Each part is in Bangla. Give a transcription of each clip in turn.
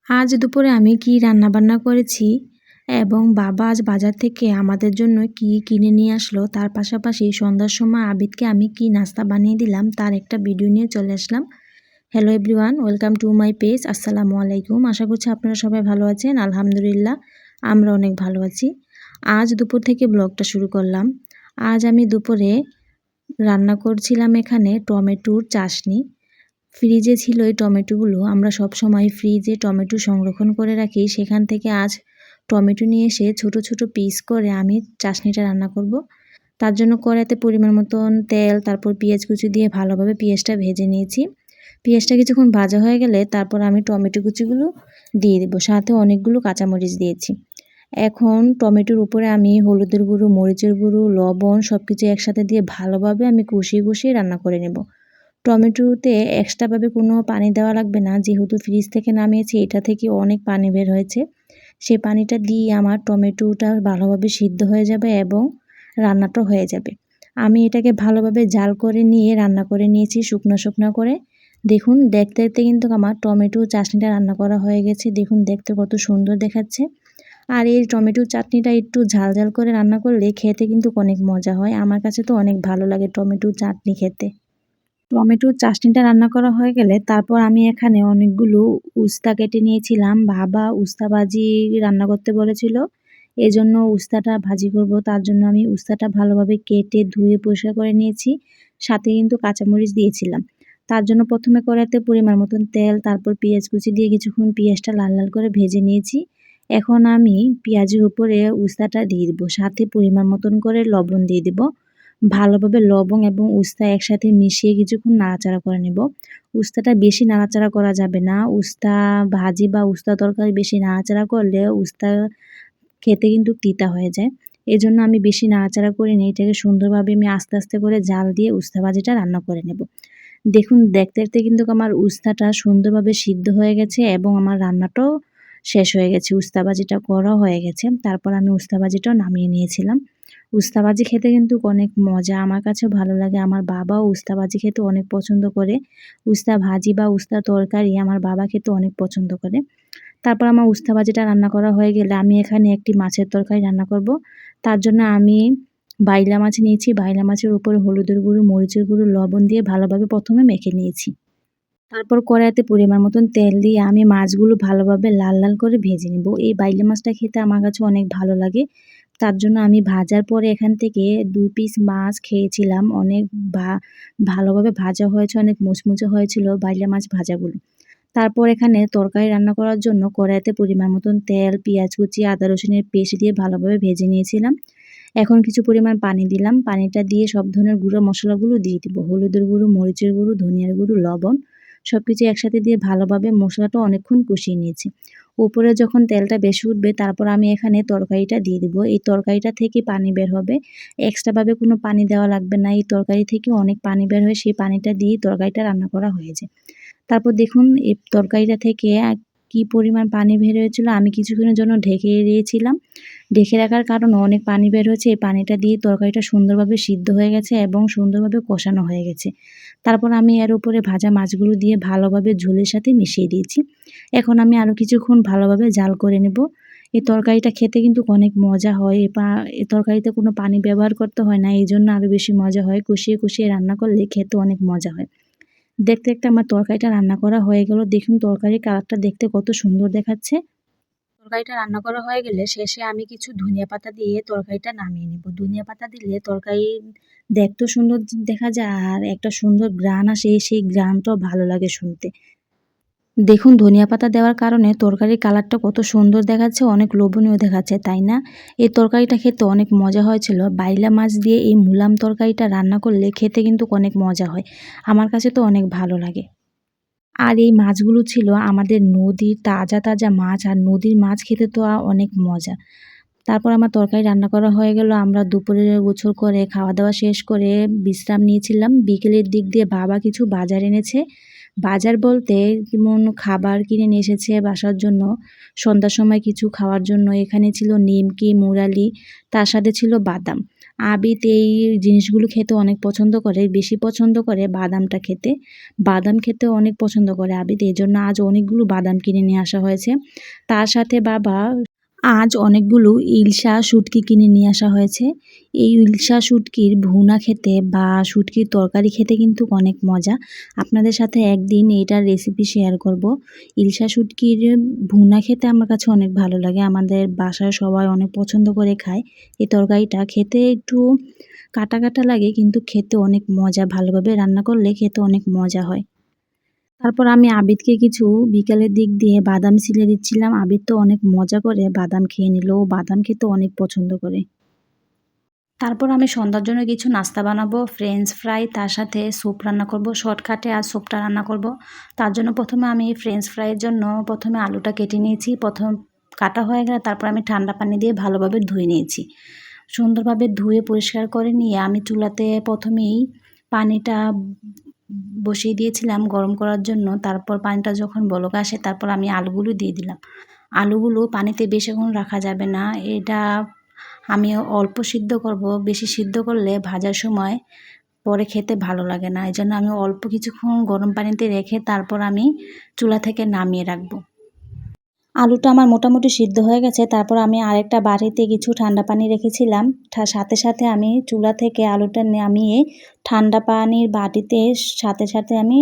আজ দুপুরে আমি কি রান্নাবান্না করেছি এবং বাবা আজ বাজার থেকে আমাদের জন্য কি কিনে নিয়ে আসলো, তার পাশাপাশি সন্ধ্যার সময় আবিদকে আমি কি নাস্তা বানিয়ে দিলাম তার একটা ভিডিও নিয়ে চলে আসলাম। Hello everyone, welcome to my page. আসসালামু আলাইকুম। আশা করছি আপনারা সবাই ভালো আছেন। আলহামদুলিল্লাহ আমরা অনেক ভালো আছি। আজ দুপুর থেকে ব্লগটা শুরু করলাম। আজ আমি দুপুরে রান্না করছিলাম এখানে টমেটোর চাশনি। ফ্রিজে ছিল এই টমেটোগুলো, আমরা সব সময় ফ্রিজে টমেটো সংরক্ষণ করে রাখি। সেখান থেকে আজ টমেটো নিয়ে এসে ছোট ছোট পিস করে আমি চাশনিটা রান্না করব। তার জন্য কড়াইতে পরিমাণ মতন তেল, তারপর পেঁয়াজ কুচি দিয়ে ভালোভাবে পেঁয়াজটা ভেজে নিয়েছি। পেঁয়াজটা কিছুক্ষণ ভাজা হয়ে গেলে তারপর আমি টমেটো কুচিগুলো দিয়ে দেবো, সাথে অনেকগুলো কাঁচামরিচ দিয়েছি। এখন টমেটোর উপরে আমি হলুদের গুঁড়ো, মরিচের গুঁড়ো, লবণ সব কিছু একসাথে দিয়ে ভালোভাবে আমি কষিয়ে কষিয়ে রান্না করে নেব। টমেটোতে এক্সট্রাভাবে কোনো পানি দেওয়া লাগবে না, যেহেতু ফ্রিজ থেকে নামিয়েছি এটা থেকে অনেক পানি বের হয়েছে। সেই পানিটা দিয়ে আমার টমেটোটা ভালোভাবে সিদ্ধ হয়ে যাবে এবং রান্নাটা হয়ে যাবে। আমি এটাকে ভালোভাবে জাল করে নিয়ে রান্না করে নিয়েছি শুকনো শুকনো করে। দেখুন দেখতে দেখতে কিন্তু আমার টমেটো চাটনিটা রান্না করা হয়ে গেছে। দেখুন দেখতে কত সুন্দর দেখাচ্ছে। আর এই টমেটো চাটনিটা একটু ঝাল ঝাল করে রান্না করলে খেতে কিন্তু অনেক মজা হয়। আমার কাছে তো অনেক ভালো লাগে টমেটো চাটনি খেতে। টমেটোর চাটনিটা রান্না করা হয়ে গেলে তারপর আমি এখানে অনেকগুলো উস্তা কেটে নিয়েছিলাম। বাবা উস্তা ভাজি রান্না করতে বলেছিল, এজন্য উস্তাটা ভাজি করব। তার জন্য আমি উস্তাটা ভালোভাবে কেটে ধুয়ে পরিষ্কার করে নিয়েছি, সাথে কিন্তু কাঁচামরিচ দিয়েছিলাম। তার জন্য প্রথমে কড়াইতে পরিমাণ মতন তেল, তারপর পেঁয়াজ কুচি দিয়ে কিছুক্ষণ পেঁয়াজটা লাল লাল করে ভেজে নিয়েছি। এখন আমি পেঁয়াজের উপরে উস্তাটা দিয়ে দেবো, সাথে পরিমাণ মতন করে লবণ দিয়ে দেবো। ভালোভাবে লবণ এবং উস্তা একসাথে মিশিয়ে কিছুক্ষণ নাড়াচাড়া করে নেব। উস্তাটা বেশি নাড়াচাড়া করা যাবে না। উস্তা ভাজি বা উস্তা তরকারি বেশি নাড়াচাড়া করলে উস্তা খেতে কিন্তু তিতা হয়ে যায়। এজন্য আমি বেশি নাড়াচাড়া করিনি, এটাকে সুন্দরভাবে আমি আস্তে আস্তে করে জাল দিয়ে উস্তা ভাজিটা রান্না করে নেব। দেখুন দেখতে দেখতে কিন্তু আমার উস্তাটা সুন্দরভাবে সিদ্ধ হয়ে গেছে এবং আমার রান্নাটাও শেষ হয়ে গেছে। উস্তা ভাজিটা করা হয়ে গেছে। তারপর আমি উস্তা ভাজিটাও নামিয়ে নিয়েছিলাম। উস্তা ভাজি খেতে কিন্তু অনেক মজা, আমার কাছেও ভালো লাগে। আমার বাবাও উস্তা ভাজি খেতে অনেক পছন্দ করে। উস্তা ভাজি বা উস্তা তরকারি আমার বাবা খেতে অনেক পছন্দ করে। তারপর আমার উস্তা ভাজিটা রান্না করা হয়ে গেলে আমি এখানে একটি মাছের তরকারি রান্না করব। তার জন্য আমি বাইলা মাছ নিয়েছি। বাইলা মাছের উপরে হলুদের গুঁড়ো, মরিচের গুঁড়ো, লবণ দিয়ে ভালোভাবে প্রথমে মেখে নিয়েছি। তারপর কড়াইতে পরিমাণ মতন তেল দিয়ে আমি মাছগুলো ভালোভাবে লাল লাল করে ভেজে নেব। এই বাইলা মাছটা খেতে আমার কাছে অনেক ভালো লাগে। তার জন্য আমি ভাজার পরে এখান থেকে ২ পিস মাছ খেয়েছিলাম। অনেক ভা ভালোভাবে ভাজা হয়েছে, অনেক মুচমুচে হয়েছিল বাইলা মাছ ভাজাগুলো। তারপর এখানে তরকারি রান্না করার জন্য কড়াইতে পরিমাণ মতন তেল, পেঁয়াজ কুচি, আদা রসুনের পেস্ট দিয়ে ভালোভাবে ভেজে নিয়েছিলাম। এখন কিছু পরিমাণ পানি দিলাম। পানিটা দিয়ে সব ধরনের গুঁড়ো মশলাগুলো দিয়ে দিব। হলুদের গুঁড়ো, মরিচের গুঁড়ো, ধনিয়ার গুঁড়ো, লবণ সবকিছু একসাথে দিয়ে ভালোভাবে মশলাটা অনেকক্ষণ কষিয়ে নিয়েছি। উপরে যখন তেলটা বেশি উঠবে তারপর আমি এখানে তরকারিটা দিয়ে দিব। এই তরকারিটা থেকে পানি বের হবে। এক্সট্রাভাবে কোনো পানি দেওয়া লাগবে না। এই তরকারি থেকে অনেক পানি বের হয়, সেই পানিটা দিয়েই তরকারিটা রান্না করা হয়ে যায়। তারপর দেখুন এই তরকারিটা থেকে কি পরিমাণ পানি বের হয়েছিল। আমি কিছুক্ষণের জন্য ঢেকে দিয়েছিলাম। ঢেকে রাখার কারণে অনেক পানি বের হয়েছে। এই পানিটা দিয়ে তরকারিটা সুন্দরভাবে সিদ্ধ হয়ে গেছে এবং সুন্দরভাবে কষানো হয়ে গেছে। তারপর আমি এর উপরে ভাজা মাছগুলো দিয়ে ভালোভাবে ঝোলের সাথে মিশিয়ে দিয়েছি। এখন আমি আরও কিছুক্ষণ ভালোভাবে জাল করে নেব। এই তরকারিটা খেতে কিন্তু অনেক মজা হয়। এই তরকারিতে কোনো পানি ব্যবহার করতে হয় না, এইজন্য আরও বেশি মজা হয়। কষিয়ে কষিয়ে রান্না করলে খেতে অনেক মজা হয়। দেখতে দেখতে আমার তরকারিটা রান্না করা হয়ে গেল। দেখুন তরকারির কালারটা দেখতে কত সুন্দর দেখাচ্ছে। তরকারিটা রান্না করা হয়ে গেলে শেষে আমি কিছু ধনিয়া পাতা দিয়ে তরকারিটা নামিয়ে নেব। ধনিয়া পাতা দিলে তরকারি দেখতেও সুন্দর দেখা যায় আর একটা সুন্দর ঘ্রাণ আসে, সেই ঘ্রাণটাও ভালো লাগে শুনতে। দেখুন ধনিয়া পাতা দেওয়ার কারণে তরকারির কালারটা কত সুন্দর দেখাচ্ছে, অনেক লোভনীয় দেখাচ্ছে, তাই না? এই তরকারিটা খেতে অনেক মজা হয়েছিল। বাইলা মাছ দিয়ে এই মুলাম তরকারিটা রান্না করলে খেতে কিন্তু অনেক মজা হয়। আমার কাছে তো অনেক ভালো লাগে। আর এই মাছগুলো ছিল আমাদের নদীর তাজা তাজা মাছ, আর নদীর মাছ খেতে তো অনেক মজা। তারপর আমার তরকারি রান্না করা হয়ে গেল। আমরা দুপুরে গোছল করে খাওয়া দাওয়া শেষ করে বিশ্রাম নিয়েছিলাম। বিকেলের দিক দিয়ে বাবা কিছু বাজার এনেছে। বাজার বলতে যেমন খাবার কিনে নিয়ে এসেছে বাসার জন্য, সন্ধ্যার সময় কিছু খাওয়ার জন্য। এখানে ছিল নিমকি, মুরালি, তার সাথে ছিল বাদাম। আবিদ এই জিনিসগুলো খেতে অনেক পছন্দ করে, বেশি পছন্দ করে বাদামটা খেতে। বাদাম খেতে অনেক পছন্দ করে আবিদ, এই জন্য আজ অনেকগুলো বাদাম কিনে নিয়ে আসা হয়েছে। তার সাথে বাবা আজ অনেকগুলো ইলশা শুটকি কিনে নিয়ে আসা হয়েছে। এই ইলশা শুটকির ভুনা খেতে বা শুটকির তরকারি খেতে কিন্তু অনেক মজা। আপনাদের সাথে একদিন এইটার রেসিপি শেয়ার করব। ইলশা শুটকির ভুনা খেতে আমার কাছে অনেক ভালো লাগে। আমাদের বাসায় সবাই অনেক পছন্দ করে খায়। এই তরকারিটা খেতে একটু কাটা কাটা লাগে, কিন্তু খেতে অনেক মজা। ভালোভাবে রান্না করলে খেতে অনেক মজা হয়। তারপর আমি আবিদকে কিছু বিকালের দিক দিয়ে বাদাম ছিলে দিচ্ছিলাম। আবিদ তো অনেক মজা করে বাদাম খেয়ে নিল। ও বাদাম খেতে অনেক পছন্দ করে। তারপর আমি সন্ধ্যার জন্য কিছু নাস্তা বানাবো, ফ্রেঞ্চ ফ্রাই, তার সাথে স্যুপ রান্না করব। শর্টকাটে আর স্যুপটা রান্না করব। তার জন্য প্রথমে আমি ফ্রেঞ্চ ফ্রাইয়ের জন্য প্রথমে আলুটা কেটে নিয়েছি। প্রথম কাটা হয়ে গেলে তারপর আমি ঠান্ডা পানি দিয়ে ভালোভাবে ধুয়ে নিয়েছি। সুন্দরভাবে ধুয়ে পরিষ্কার করে নিয়ে আমি চুলাতে প্রথমেই পানিটা বসিয়ে দিয়েছিলাম গরম করার জন্য। তারপর পানিটা যখন বলক আসে তারপর আমি আলুগুলো দিয়ে দিলাম। আলুগুলো পানিতে বেশিক্ষণ রাখা যাবে না, এটা আমি অল্প সিদ্ধ করব। বেশি সিদ্ধ করলে ভাজার সময় পরে খেতে ভালো লাগে না, এই জন্য আমি অল্প কিছুক্ষণ গরম পানিতে রেখে তারপর আমি চুলা থেকে নামিয়ে রাখবো। আলুটা আমার মোটামুটি সিদ্ধ হয়ে গেছে। তারপর আমি আরেকটা বাটিতে কিছু ঠান্ডা পানি রেখেছিলাম। সাথে সাথে আমি চুলা থেকে আলুটা নামিয়ে ঠান্ডা পানির বাটিতে সাথে সাথে আমি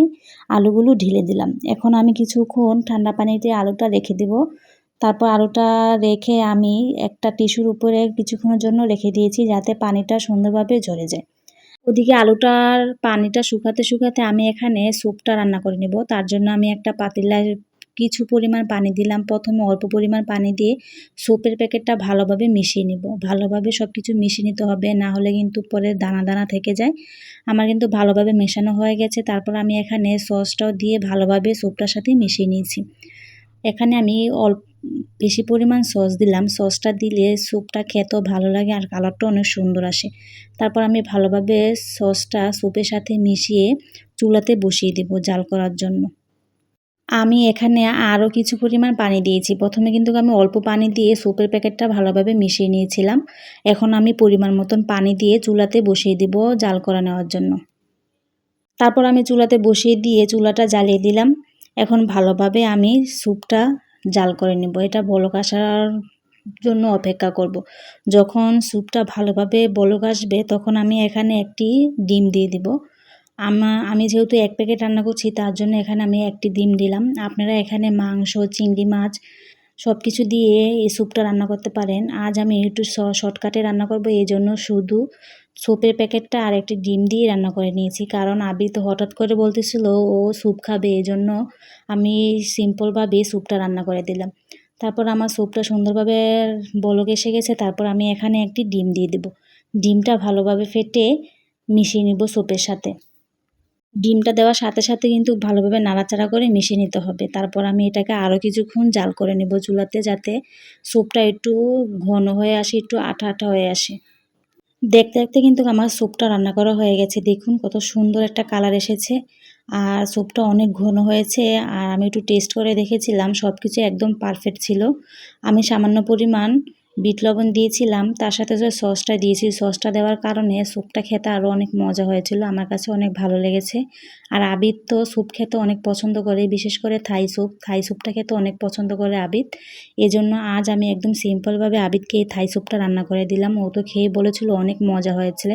আলুগুলো ঢেলে দিলাম। এখন আমি কিছুক্ষণ ঠান্ডা পানিতে আলুটা রেখে দেব। তারপর আলুটা রেখে আমি একটা টিস্যুর উপরে কিছুক্ষণের জন্য রেখে দিয়েছি, যাতে পানিটা সুন্দরভাবে ঝরে যায়। ওদিকে আলুটার পানিটা শুকাতে শুকাতে আমি এখানে স্যুপটা রান্না করে নেব। তার জন্য আমি একটা পাতিলায় কিছু পরিমাণ পানি দিলাম। প্রথমে অল্প পরিমাণ পানি দিয়ে স্যুপের প্যাকেটটা ভালোভাবে মিশিয়ে নেব। ভালোভাবে সব কিছু মিশিয়ে নিতে হবে, না হলে কিন্তু পরে দানা দানা থেকে যায়। আমার কিন্তু ভালোভাবে মেশানো হয়ে গেছে। তারপর আমি এখানে সসটাও দিয়ে ভালোভাবে স্যুপটার সাথে মিশিয়ে নিয়েছি। এখানে আমি বেশি পরিমাণ সস দিলাম। সসটা দিলে স্যুপটা খেতেও ভালো লাগে আর কালারটাও অনেক সুন্দর আসে। তারপর আমি ভালোভাবে সসটা স্যুপের সাথে মিশিয়ে চুলাতে বসিয়ে দেব জাল করার জন্য। আমি এখানে আরও কিছু পরিমাণ পানি দিয়েছি। প্রথমে কিন্তু আমি অল্প পানি দিয়ে স্যুপের প্যাকেটটা ভালোভাবে মিশিয়ে নিয়েছিলাম। এখন আমি পরিমাণ মতন পানি দিয়ে চুলাতে বসিয়ে দেব জাল করা নেওয়ার জন্য। তারপর আমি চুলাতে বসিয়ে দিয়ে চুলাটা জ্বালিয়ে দিলাম। এখন ভালোভাবে আমি স্যুপটা জাল করে নেব। এটা বলক আসার জন্য অপেক্ষা করব। যখন স্যুপটা ভালোভাবে বলক আসবে তখন আমি এখানে একটি ডিম দিয়ে দিব। আমি যেহেতু এক প্যাকেট রান্না করছি তার জন্য এখানে আমি একটি ডিম দিলাম। আপনারা এখানে মাংস, চিংড়ি মাছ সব কিছু দিয়ে এই স্যুপটা রান্না করতে পারেন। আজ আমি একটু শর্টকাটে রান্না করব, এই জন্য শুধু স্যুপের প্যাকেটটা আর একটি ডিম দিয়ে রান্না করে নিয়েছি। কারণ আবি তো হঠাৎ করে বলতেছিল ও স্যুপ খাবে, এই জন্য আমি সিম্পলভাবে স্যুপটা রান্না করে দিলাম। তারপর আমার স্যুপটা সুন্দরভাবে বলক এসে গেছে। তারপর আমি এখানে একটি ডিম দিয়ে দেব। ডিমটা ভালোভাবে ফেটে মিশিয়ে নিব স্যুপের সাথে। ডিমটা দেওয়ার সাথে সাথে কিন্তু ভালোভাবে নাড়াচাড়া করে মিশিয়ে নিতে হবে। তারপর আমি এটাকে আরও কিছুক্ষণ জাল করে নেব চুলাতে, যাতে স্যুপটা একটু ঘন হয়ে আসে, একটু আঠা আঠা হয়ে আসে। দেখতে দেখতে কিন্তু আমার স্যুপটা রান্না করা হয়ে গেছে। দেখুন কত সুন্দর একটা কালার এসেছে আর স্যুপটা অনেক ঘন হয়েছে। আর আমি একটু টেস্ট করে দেখেছিলাম, সব কিছু একদম পারফেক্ট ছিল। আমি সামান্য পরিমাণ বিট লবণ দিয়েছিলাম, তার সাথে যে সসটা দিয়েছি, সসটা দেওয়ার কারণে স্যুপটা খেতে আরও অনেক মজা হয়েছিল। আমার কাছে অনেক ভালো লেগেছে। আর আবিদ তো স্যুপ খেতে অনেক পছন্দ করে, বিশেষ করে থাই স্যুপটা খেতে অনেক পছন্দ করে আবিদ। এজন্য আজ আমি একদম সিম্পলভাবে আবিদকে এই থাই স্যুপটা রান্না করে দিলাম। ও তো খেয়ে বলেছিল অনেক মজা হয়েছে।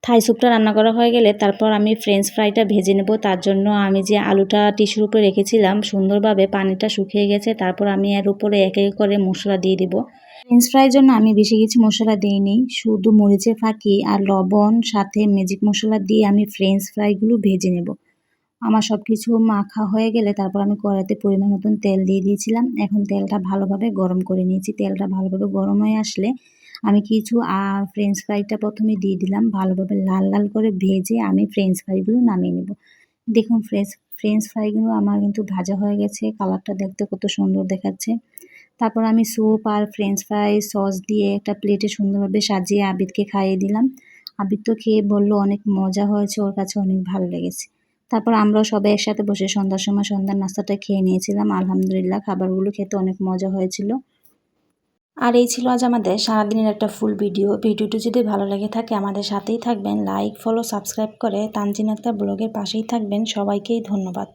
থাই স্যুপটা রান্না করা হয়ে গেলে তারপর আমি ফ্রেঞ্চ ফ্রাইটা ভেজে নেব। তার জন্য আমি যে আলুটা টিস্যুর উপরে রেখেছিলাম সুন্দরভাবে পানিটা শুকিয়ে গেছে। তারপর আমি এর উপরে এক এক করে মশলা দিয়ে দিব। ফ্রেঞ্চ ফ্রাইয়ের জন্য আমি বেশি কিছু মশলা দিইনি, শুধু মরিচের ফাঁকি আর লবণ সাথে ম্যাজিক মশলা দিয়ে আমি ফ্রেঞ্চ ফ্রাইগুলো ভেজে নেব। আমার সব কিছু মাখা হয়ে গেলে তারপর আমি কড়াইতে পরিমাণ মতন তেল দিয়ে দিয়েছিলাম। এখন তেলটা ভালোভাবে গরম করে নিয়েছি। তেলটা ভালোভাবে গরম হয়ে আসলে আমি কিছু ফ্রেঞ্চ ফ্রাইটা প্রথমে দিয়ে দিলাম। ভালোভাবে লাল লাল করে ভেজে আমি ফ্রেঞ্চ ফ্রাইগুলো নামিয়ে নেব। দেখুন ফ্রেঞ্চ ফ্রাইগুলো আমার কিন্তু ভাজা হয়ে গেছে। কালারটা দেখতে কত সুন্দর দেখাচ্ছে। তারপর আমি স্যুপ আর ফ্রেঞ্চ ফ্রাই সস দিয়ে একটা প্লেটে সুন্দরভাবে সাজিয়ে আবিদকে খাইয়ে দিলাম। আবিদ তো খেয়ে বলল অনেক মজা হয়েছে, ওর কাছে অনেক ভালো লেগেছে। তারপর আমরাও সবাই একসাথে বসে সন্ধ্যার সময় সন্ধ্যার নাস্তাটা খেয়ে নিয়েছিলাম। আলহামদুলিল্লাহ খাবারগুলো খেতে অনেক মজা হয়েছিল। আর এই ছিল আজ আমাদের সারাদিনের একটা ফুল ভিডিওটি যদি ভালো লেগে থাকে আমাদের সাথেই থাকবেন, লাইক ফলো সাবস্ক্রাইব করে তানজিন আক্তার ব্লগের পাশেই থাকবেন। সবাইকেই ধন্যবাদ।